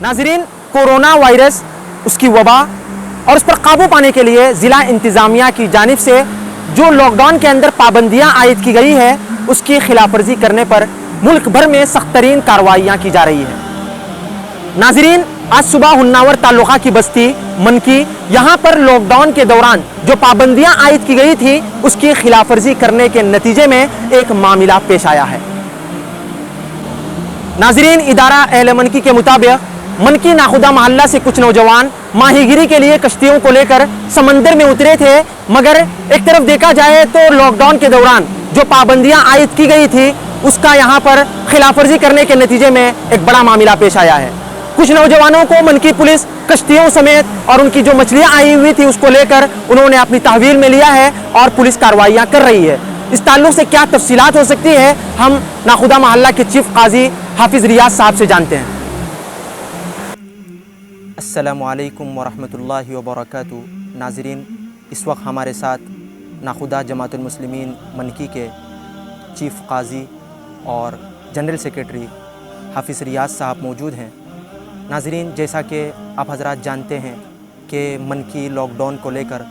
नाज़रीन, corona virus, उसकी वबा और उस पर काबू पाने के लिए ज़िला इंतज़ामिया की जानिब से जो लॉकडाउन के अंदर पाबंदियाँ आयद की गई है, उसकी खिलाफ वर्जी करने पर मुल्क भर में सख्त तरीन कार्रवाइयाँ की जा रही है। नाज़रीन, आज सुबह हुन्नावर तालुका की बस्ती मनकी, यहाँ पर लॉकडाउन के दौरान जो पाबंदियाँ आयद की गई थी, उसकी खिलाफ वर्जी करने के नतीजे में एक मामला पेश आया है। नाज़रीन, इदारा अहले मनकी के मुताबिक मनकी नाखुदा मोहल्ला से कुछ नौजवान माहीगिरी के लिए कश्तियों को लेकर समंदर में उतरे थे, मगर एक तरफ देखा जाए तो लॉकडाउन के दौरान जो पाबंदियां आयद की गई थी, उसका यहां पर खिलाफवर्जी करने के नतीजे में एक बड़ा मामला पेश आया है। कुछ नौजवानों को मनकी पुलिस कश्तियों समेत और उनकी जो मछलियां आई हुई थी उसको लेकर उन्होंने अपनी तहवील में लिया है और पुलिस कार्रवाइयां कर रही है। इस ताल्लुक से क्या तफसीलात हो सकती है, हम नाखुदा मोहल्ला के चीफ काजी हाफिज़ रियाज साहब से जानते हैं। अस्सलामु अलैकुम वरहमतुल्लाहि वबरकातुहू। नाज़रीन, इस वक्त हमारे साथ नाखुदा जमातुल मुस्लिमीन मनकी के चीफ काजी और जनरल सेक्रेटरी हाफिज़ रियाज साहब मौजूद हैं। नाज़रीन, जैसा कि आप हज़रात जानते हैं कि मनकी लॉकडाउन को लेकर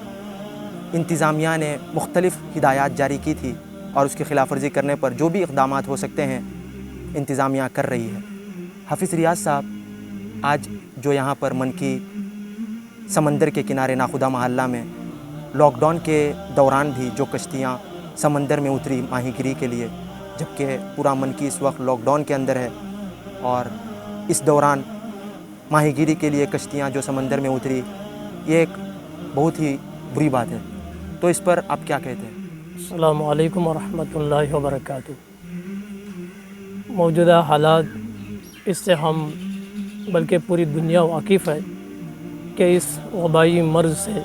इंतज़ामिया ने मुख्तलिफ़ हिदायत जारी की थी और उसकी खिलाफ वर्जी करने पर जो भी इक़दामात हो सकते हैं इंतज़ामिया कर रही है। हाफिज़ रियाज साहब, आज जो यहाँ पर मनकी समंदर के किनारे नाखुदा मोहल्ला में लॉकडाउन के दौरान भी जो कश्तियाँ समंदर में उतरी माहीगिरी के लिए, जबकि पूरा मनकी इस वक्त लॉकडाउन के अंदर है और इस दौरान माहीगिरी के लिए कश्तियाँ जो समंदर में उतरी, ये एक बहुत ही बुरी बात है, तो इस पर आप क्या कहते हैं? अस्सलामु अलैकुम वरहमतुल्लाहि वबरकातुहू। मौजूदा हालात, इससे हम बल्कि पूरी दुनिया वाकिफ़ है कि इस वबाई मर्ज़ से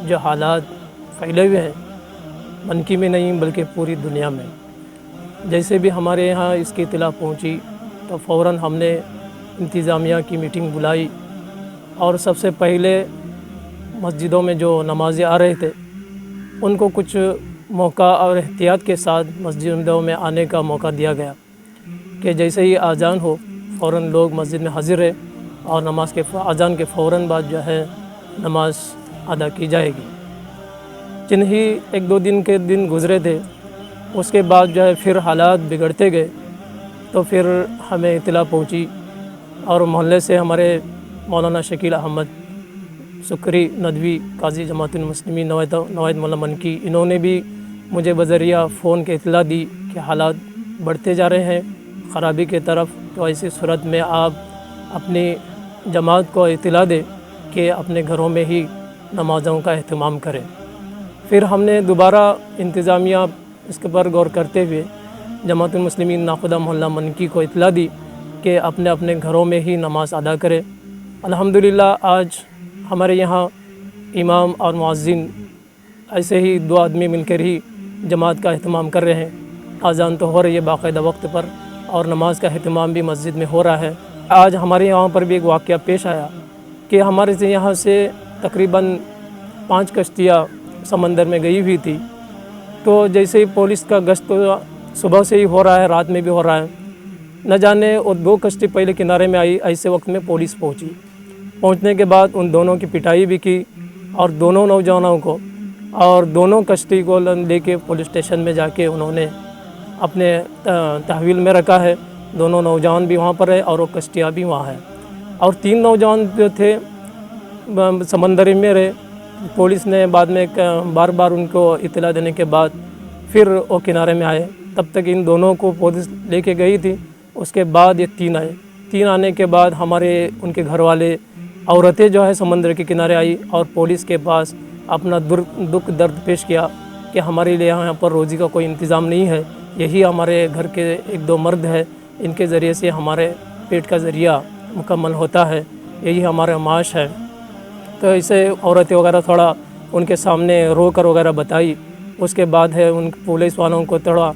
जो हालात फैले हुए हैं, मनकी में नहीं बल्कि पूरी दुनिया में। जैसे भी हमारे यहाँ इसकी इत्तला पहुँची तो फ़ौरन हमने इंतज़ामिया की मीटिंग बुलाई और सबसे पहले मस्जिदों में जो नमाज़ी आ रहे थे उनको कुछ मौका और एहतियात के साथ मस्जिदों में आने का मौका दिया गया कि जैसे ही आज़ान हो फ़ौरन लोग मस्जिद में हाज़िर रहे और नमाज के आज़ान के फ़ौरन बाद जो है नमाज अदा की जाएगी। जिन ही एक दो दिन के दिन गुज़रे थे, उसके बाद जो है फिर हालात बिगड़ते गए, तो फिर हमें इत्तला पहुंची और मोहल्ले से हमारे मौलाना शकील अहमद सुकरी नदवी काजी जमातुल मुस्लिमीन नवायद मौला मनकी, इन्होंने भी मुझे बज़रिया फ़ोन के इत्तला दी कि हालात बढ़ते जा रहे हैं ख़राबी की तरफ, तो ऐसी सूरत में आप अपनी जमात को इत्तला दें कि अपने घरों में ही नमाज़ों का एहतमाम करें। फिर हमने दोबारा इंतज़ामिया इसके पर गौर करते हुए जमातुल मुस्लिमीन नाखुदा मोहल्ला मनकी को इत्तला दी कि अपने अपने घरों में ही नमाज अदा करें। अल्हम्दुलिल्लाह आज हमारे यहाँ इमाम और मुअज़्ज़िन ऐसे ही दो आदमी मिलकर ही जमात का एहतमाम कर रहे हैं। आज़ान तो हो रही है बाकायदा वक्त पर और नमाज का एहतमाम भी मस्जिद में हो रहा है। आज हमारे यहाँ पर भी एक वाक़या पेश आया कि हमारे से यहाँ से तकरीबन 5 कश्तियाँ समंदर में गई हुई थी, तो जैसे ही पुलिस का गश्त तो सुबह से ही हो रहा है, रात में भी हो रहा है, न जाने और 2 कश्ती पहले किनारे में आई, ऐसे वक्त में पुलिस पहुँची। पहुँचने के बाद उन दोनों की पिटाई भी की और दोनों नौजवानों को और दोनों कश्ती को लेके पुलिस स्टेशन में जाके उन्होंने अपने तहवील में रखा है। दोनों नौजवान भी वहाँ पर है और वो कश्तियाँ भी वहाँ है और 3 नौजवान जो थे समंदर में रहे। पुलिस ने बाद में बार बार उनको इत्तला देने के बाद फिर वो किनारे में आए। तब तक इन दोनों को पुलिस लेके गई थी। उसके बाद ये 3 आए। 3 आने के बाद हमारे उनके घर वाले औरतें जो है समंदर के किनारे आई और पुलिस के पास अपना दुख दर्द पेश किया कि हमारे लिए यहाँ पर रोज़ी का कोई इंतज़ाम नहीं है, यही हमारे घर के 1-2 मर्द है, इनके ज़रिए से हमारे पेट का ज़रिया मुकम्मल होता है, यही हमारा माश है। तो इसे औरतें वगैरह थोड़ा उनके सामने रो कर वगैरह बताई। उसके बाद है उन पुलिस वालों को थोड़ा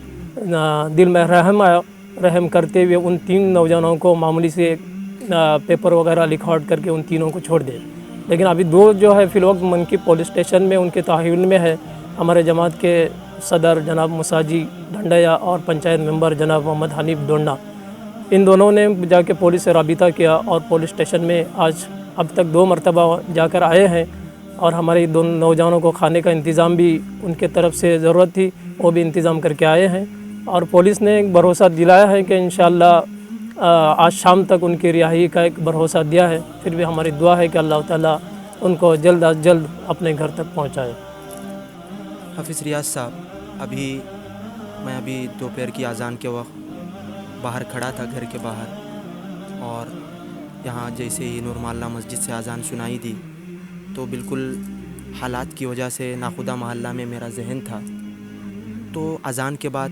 दिल में रहम आया। रहम करते हुए उन 3 नौजवानों को मामूली से पेपर वगैरह लिखवाट करके उन तीनों को छोड़ दे। लेकिन अभी 2 जो है फ़िलवक्त मनकी पुलिस स्टेशन में उनके तहवील में है। हमारे जमात के सदर जनाब मुसाजी ढंडया और पंचायत मेंबर जनाब मोहम्मद हनीफ डोंडा, इन दोनों ने जाके पुलिस से राबिता किया और पुलिस स्टेशन में आज अब तक 2 मरतबा जाकर आए हैं और हमारे दोनों नौजवानों को खाने का इंतज़ाम भी उनके तरफ से ज़रूरत थी, वो भी इंतज़ाम करके आए हैं और पुलिस ने एक भरोसा दिलाया है कि इंशाअल्लाह आज शाम तक उनकी रिहाई का एक भरोसा दिया है। फिर भी हमारी दुआ है कि अल्लाह ताला उनको जल्द अज जल्द अपने घर तक पहुँचाए। हाफिज़ रियाज साहब, मैं अभी दोपहर की अज़ान के वक्त बाहर खड़ा था घर के बाहर और यहाँ जैसे ही नूर मोहल्ला मस्जिद से अज़ान सुनाई दी तो बिल्कुल हालात की वजह से नाखुदा मोहल्ला में मेरा जहन था। तो अज़ान के बाद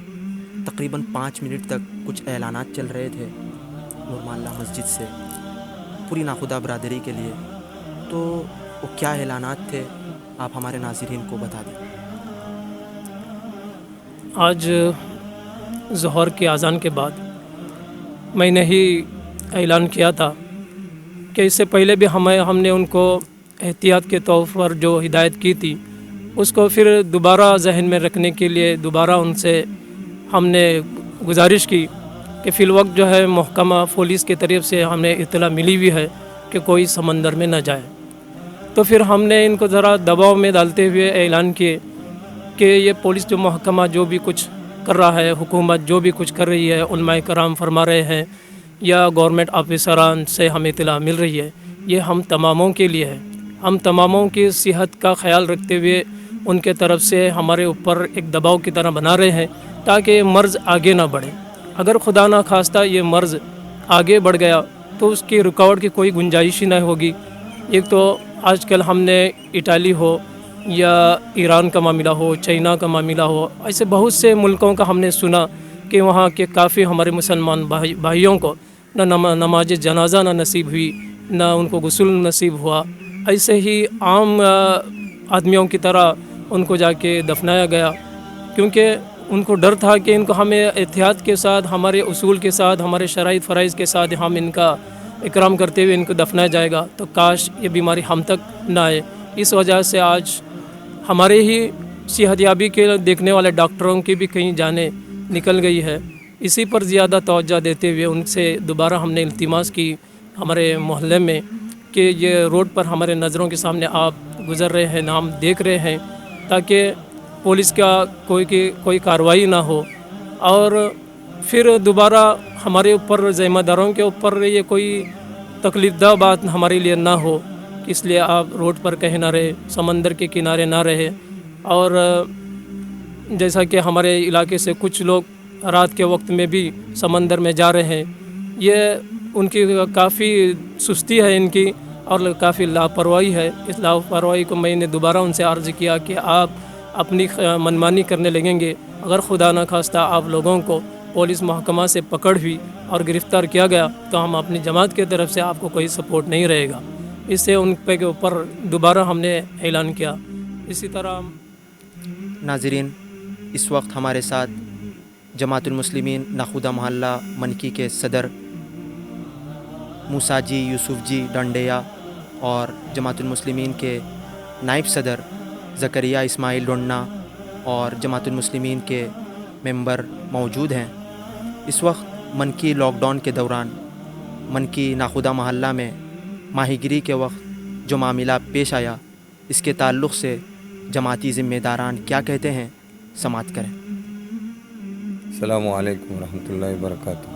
तकरीबन 5 मिनट तक कुछ ऐलानात चल रहे थे नूर मोहल्ला मस्जिद से पूरी नाखुदा बरादरी के लिए। तो वो क्या ऐलानात थे, आप हमारे नाज़रीन को बता दें। आज ज़ोहर की अज़ान के बाद मैंने ही ऐलान किया था कि इससे पहले भी हमने उनको एहतियात के तौर पर जो हिदायत की थी उसको फिर दोबारा जहन में रखने के लिए दोबारा उनसे हमने गुजारिश की कि फ़िलवक्त जो है महकमा पुलिस की तरफ से हमें इत्तला मिली हुई है कि कोई समंदर में न जाए। तो फिर हमने इनको ज़रा दबाव में डालते हुए ऐलान किए कि ये पुलिस जो महकमा जो भी कुछ कर रहा है, हुकूमत जो भी कुछ कर रही है, उलमाए कराम फरमा रहे हैं या गवर्नमेंट ऑफिसरान से हमें इत्तला मिल रही है, ये हम तमामों के लिए है। हम तमामों की सेहत का ख्याल रखते हुए उनके तरफ से हमारे ऊपर एक दबाव की तरह बना रहे हैं ताकि ये मर्ज़ आगे ना बढ़े। अगर खुदा ना खास्ता ये मर्ज़ आगे बढ़ गया तो उसकी रुकावट की कोई गुंजाइश ही नहीं होगी। एक तो आजकल हमने इटाली हो या ईरान का मामला हो, चाइना का मामला हो, ऐसे बहुत से मुल्कों का हमने सुना कि वहाँ के काफ़ी हमारे मुसलमान भाइयों को न नमाज जनाजा न नसीब हुई, न उनको गुस्ल नसीब हुआ। ऐसे ही आम आदमियों की तरह उनको जाके दफनाया गया, क्योंकि उनको डर था कि इनको हमें एहतियात के साथ, हमारे उसूल के साथ, हमारे शराइत फ़राइज़ के साथ हम इनका इकराम करते हुए इनको दफनाया जाएगा तो काश ये बीमारी हम तक ना आए। इस वजह से आज हमारे ही सेहतयाबी के देखने वाले डॉक्टरों की भी कहीं जानें निकल गई है। इसी पर ज़्यादा तवज्जो देते हुए उनसे दोबारा हमने इल्तिमास की हमारे मोहल्ले में कि ये रोड पर हमारे नज़रों के सामने आप गुज़र रहे हैं, हम देख रहे हैं, ताकि पुलिस का कोई कार्रवाई ना हो और फिर दोबारा हमारे ऊपर ज़िम्मेदारों के ऊपर ये कोई तकलीफ़दा बात हमारे लिए ना हो। इसलिए आप रोड पर कहीं ना रहे, समंदर के किनारे ना रहे। और जैसा कि हमारे इलाके से कुछ लोग रात के वक्त में भी समंदर में जा रहे हैं, ये उनकी काफ़ी सुस्ती है इनकी और काफ़ी लापरवाही है। इस लापरवाही को मैंने दोबारा उनसे अर्ज़ किया कि आप अपनी मनमानी करने लगेंगे, अगर खुदा न खास्ता आप लोगों को पुलिस महकमा से पकड़ हुई और गिरफ़्तार किया गया तो हम अपनी जमात की तरफ से आपको कोई सपोर्ट नहीं रहेगा। इससे उन पे के ऊपर दोबारा हमने ऐलान किया। इसी तरह नाज़रीन, इस वक्त हमारे साथ जमातुल मुस्लिमीन नाखुदा मोहल्ला मनकी के सदर मूसा जी, यूसुफ जी डंडेया और जमातुल मुस्लिमीन के नाइब सदर ज़करिया इस्माइल डोन्ना और जमातुल मुस्लिमीन के मेंबर मौजूद हैं। इस वक्त मनकी लॉकडाउन के दौरान मनकी नाखुदा मोहल्ला में माहीगिरी के वक्त जो मामला पेश आया, इसके ताल्लुक़ से जमाती ज़िम्मेदारान क्या कहते हैं, समाअत करें। अस्सलामु अलैकुम रहमतुल्लाहि व बरकातुहू।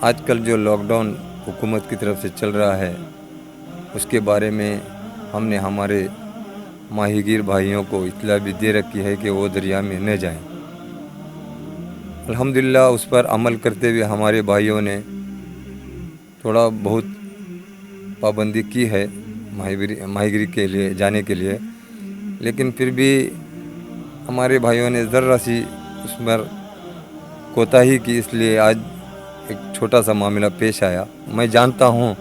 आजकल जो लॉकडाउन हुकूमत की तरफ से चल रहा है उसके बारे में हमने हमारे माहीगीर भाइयों को इत्तला भी दे रखी है कि वो दरिया में न जाएं। अल्हम्दुलिल्लाह उस पर अमल करते हुए हमारे भाइयों ने थोड़ा बहुत पाबंदी की है माहीगिरी के लिए जाने के लिए, लेकिन फिर भी हमारे भाइयों ने ज़र्रा सी उस पर कोताही की, इसलिए आज एक छोटा सा मामला पेश आया। मैं जानता हूँ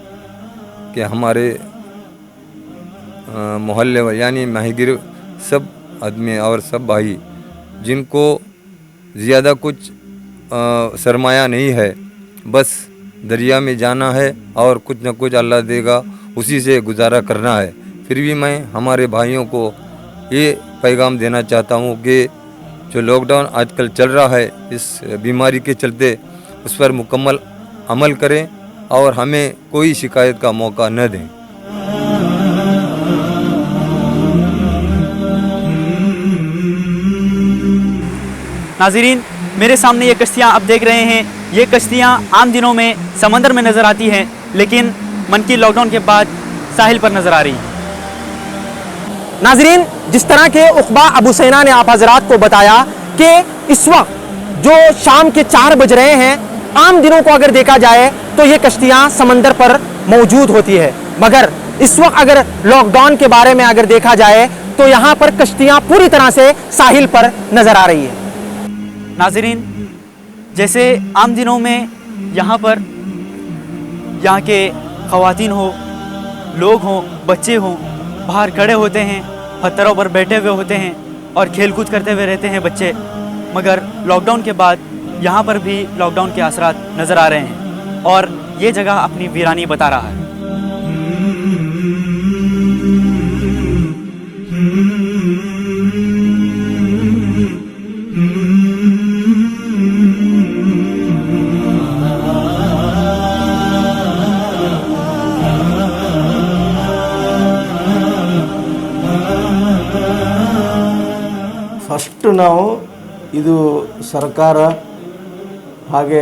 कि हमारे मोहल्ले यानी माहीगिर सब आदमी और सब भाई जिनको ज़्यादा कुछ सरमाया नहीं है, बस दरिया में जाना है और कुछ न कुछ अल्लाह देगा उसी से गुजारा करना है। फिर भी मैं हमारे भाइयों को ये पैगाम देना चाहता हूँ कि जो लॉकडाउन आजकल चल रहा है इस बीमारी के चलते उस पर मुकम्मल अमल करें और हमें कोई शिकायत का मौका न दें। नाज़रीन, मेरे सामने ये कश्तियाँ आप देख रहे हैं, ये कश्तियाँ आम दिनों में समंदर में नज़र आती हैं, लेकिन मनकी लॉकडाउन के बाद साहिल पर नज़र आ रही हैं। नाजरीन, जिस तरह के उक़बा अबू सैना ने आप हजरात को बताया कि इस वक्त जो शाम के 4 बज रहे हैं, आम दिनों को अगर देखा जाए तो ये कश्तियाँ समंदर पर मौजूद होती है, मगर इस वक्त अगर लॉकडाउन के बारे में अगर देखा जाए तो यहाँ पर कश्तियाँ पूरी तरह से साहिल पर नज़र आ रही है। नाज़रीन, जैसे आम दिनों में यहाँ पर यहाँ के ख़वातीन हो, लोग हों, बच्चे हों, बाहर खड़े होते हैं, पत्थरों पर बैठे हुए होते हैं और खेलकूद करते हुए रहते हैं बच्चे, मगर लॉकडाउन के बाद यहाँ पर भी लॉकडाउन के असरात नज़र आ रहे हैं और ये जगह अपनी वीरानी बता रहा है। ಫಸ್ಟ್ ನಾವು ಇದು ಸರ್ಕಾರ ಹಾಗೆ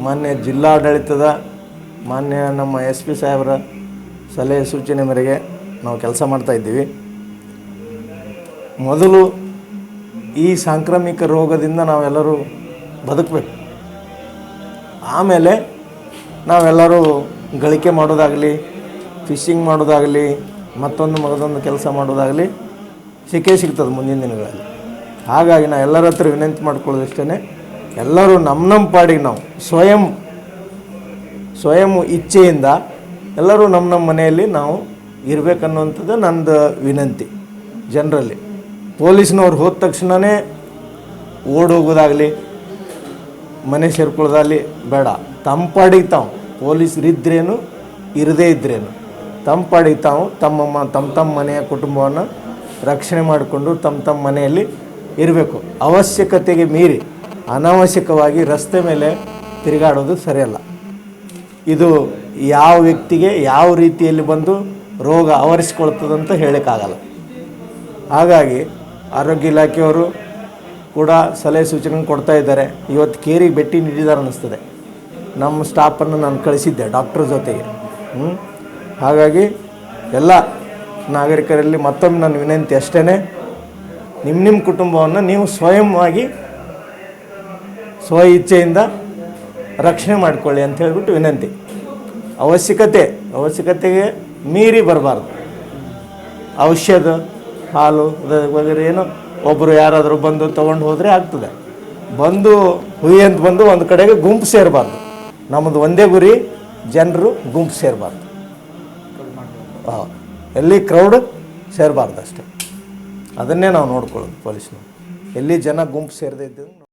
ಮಾನ್ಯ ಜಿಲ್ಲಾಡಳಿತದ ಮಾನ್ಯ ನಮ್ಮ SP ಸಾಹೇಬರ ಸಲಹೆ ಸೂಚನೆ ಮೇರೆಗೆ ನಾವು ಕೆಲಸ ಮಾಡ್ತಾಯಿದ್ದೀವಿ. ಮೊದಲು ಈ ಸಾಂಕ್ರಾಮಿಕ ರೋಗದಿಂದ ನಾವೆಲ್ಲರೂ ಬದುಕಬೇಕು, ಆಮೇಲೆ ನಾವೆಲ್ಲರೂ ಗಳಿಕೆ ಮಾಡೋದಾಗಲಿ, ಫಿಶಿಂಗ್ ಮಾಡೋದಾಗಲಿ, ಮತ್ತೊಂದು ಕೆಲಸ ಮಾಡೋದಾಗಲಿ ಸಿಗ್ತದೆ ಮುಂದಿನ ದಿನಗಳಲ್ಲಿ. ಹಾಗಾಗಿ ನಾನು ಎಲ್ಲರ ಹತ್ರ ವಿನಂತಿ ಮಾಡ್ಕೊಳ್ಳೋದಷ್ಟೇ, ಎಲ್ಲರೂ ನಮ್ಮ ಪಾಡಿಗೆ ನಾವು ಸ್ವಯಂ ಇಚ್ಛೆಯಿಂದ ಎಲ್ಲರೂ ನಮ್ಮ ಮನೆಯಲ್ಲಿ ನಾವು ಇರಬೇಕನ್ನುವಂಥದ್ದು ನಂದು ವಿನಂತಿ. ಜನರಲ್ಲಿ ಪೊಲೀಸ್ನವ್ರು ಹೋದ ತಕ್ಷಣವೇ ಓಡೋಗೋದಾಗಲಿ, ಮನೆ ಸೇರ್ಕೊಳ್ಳೋದಾಗಲಿ ಬೇಡ. ತಮ್ಮ ಪಾಡಿಗೆ ತಾವು ಪೊಲೀಸರಿದ್ರೇನು ಇರದೇ ಇದ್ರೇನು ತಮ್ಮ ಪಾಡಿಗೆ ತಾವು ತಮ್ಮ ಮನೆಯ ಕುಟುಂಬವನ್ನು ರಕ್ಷಣೆ ಮಾಡಿಕೊಂಡು ತಮ್ಮ ಮನೆಯಲ್ಲಿ ಇರಬೇಕು. ಅವಶ್ಯಕತೆಗೆ ಮೀರಿ ಅನಾವಶ್ಯಕವಾಗಿ ರಸ್ತೆ ಮೇಲೆ ತಿರುಗಾಡೋದು ಸರಿಯಲ್ಲ. ಇದು ಯಾವ ವ್ಯಕ್ತಿಗೆ ಯಾವ ರೀತಿಯಲ್ಲಿ ಬಂದು ರೋಗ ಆವರಿಸ್ಕೊಳ್ತದಂತ ಹೇಳೋಕ್ಕಾಗಲ್ಲ. ಹಾಗಾಗಿ ಆರೋಗ್ಯ ಇಲಾಖೆಯವರು ಕೂಡ ಸಲಹೆ ಸೂಚನೆ ಕೊಡ್ತಾ ಇದ್ದಾರೆ. ಇವತ್ತು ಕೇರಿಗೆ ಭೇಟಿ ನೀಡಿದ್ದಾರೆ ಅನ್ನಿಸ್ತದೆ. ನಮ್ಮ ಸ್ಟಾಫನ್ನು ನಾನು ಕಳಿಸಿದ್ದೆ ಡಾಕ್ಟ್ರ್ ಜೊತೆಗೆ. ಹಾಗಾಗಿ ಎಲ್ಲ ನಾಗರಿಕರಲ್ಲಿ ಮತ್ತೊಮ್ಮೆ ನನ್ನ ವಿನಂತಿ ಅಷ್ಟೇ, ನಿಮ್ಮ ಕುಟುಂಬವನ್ನು ನೀವು ಸ್ವ ಇಚ್ಛೆಯಿಂದ ರಕ್ಷಣೆ ಮಾಡಿಕೊಳ್ಳಿ ಅಂತ ಹೇಳ್ಬಿಟ್ಟು ವಿನಂತಿ. ಅವಶ್ಯಕತೆಗೆ ಮೀರಿ ಬರಬಾರ್ದು. ಔಷಧ, ಹಾಲು ವಗೇರೆ ಏನೋ ಒಬ್ಬರು ಯಾರಾದರೂ ಬಂದು ತೊಗೊಂಡು ಹೋದರೆ ಆಗ್ತದೆ. ಅಂತ ಬಂದು ಒಂದು ಕಡೆಗೆ ಗುಂಪು ಸೇರಬಾರ್ದು. ನಮ್ಮದು ಒಂದೇ ಗುರಿ, ಜನರು ಗುಂಪು ಸೇರಬಾರ್ದು. ಎಲ್ಲಿ ಕ್ರೌಡ್ ಸೇರಬಾರ್ದು ಅಷ್ಟೇ. ಅದನ್ನೇ ನಾವು ನೋಡ್ಕೊಳ್ಳೋದು ಪೊಲೀಸ್ನವರು. ಎಲ್ಲಿ ಜನ ಗುಂಪು ಸೇರದೇ ಇದ್ದು